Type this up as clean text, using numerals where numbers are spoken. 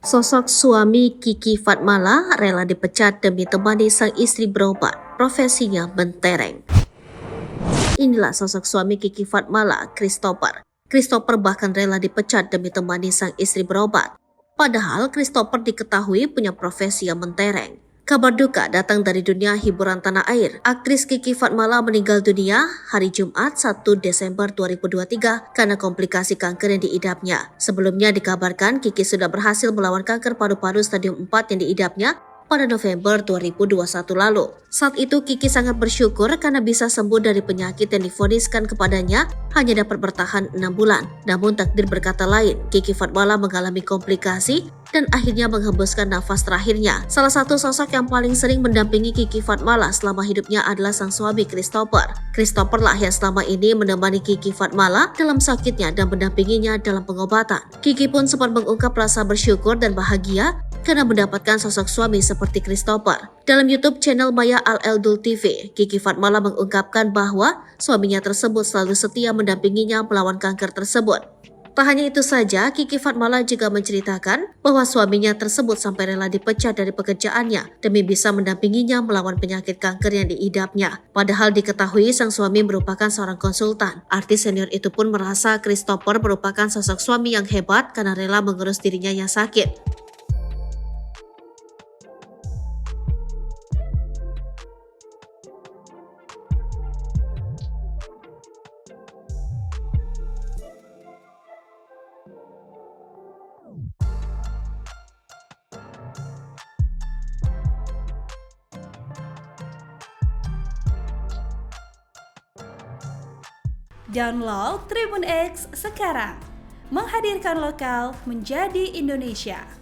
Sosok suami Kiki Fatmala rela dipecat demi temani sang istri berobat, profesinya mentereng. Inilah sosok suami Kiki Fatmala, Christopher. Christopher bahkan rela dipecat demi temani sang istri berobat. Padahal Christopher diketahui punya profesi yang mentereng. Kabar duka datang dari dunia hiburan tanah air. Aktris Kiki Fatmala meninggal dunia hari Jumat 1 Desember 2023 karena komplikasi kanker yang diidapnya. Sebelumnya dikabarkan Kiki sudah berhasil melawan kanker paru-paru stadium 4 yang diidapnya pada November 2021 lalu. Saat itu Kiki sangat bersyukur karena bisa sembuh dari penyakit yang divoniskan kepadanya hanya dapat bertahan 6 bulan. Namun takdir berkata lain, Kiki Fatmala mengalami komplikasi dan akhirnya menghembuskan nafas terakhirnya. Salah satu sosok yang paling sering mendampingi Kiki Fatmala selama hidupnya adalah sang suami Christopher. Christopher lah yang selama ini menemani Kiki Fatmala dalam sakitnya dan mendampinginya dalam pengobatan. Kiki pun sempat mengungkap rasa bersyukur dan bahagia karena mendapatkan sosok suami seperti Christopher. Dalam YouTube channel Maya Al-Eldul TV, Kiki Fatmala mengungkapkan bahwa suaminya tersebut selalu setia mendampinginya melawan kanker tersebut. Tak hanya itu saja, Kiki Fatmala juga menceritakan bahwa suaminya tersebut sampai rela dipecat dari pekerjaannya demi bisa mendampinginya melawan penyakit kanker yang diidapnya. Padahal diketahui sang suami merupakan seorang konsultan. Artis senior itu pun merasa Christopher merupakan sosok suami yang hebat karena rela mengurus dirinya yang sakit. Download Tribun X sekarang, menghadirkan lokal menjadi Indonesia.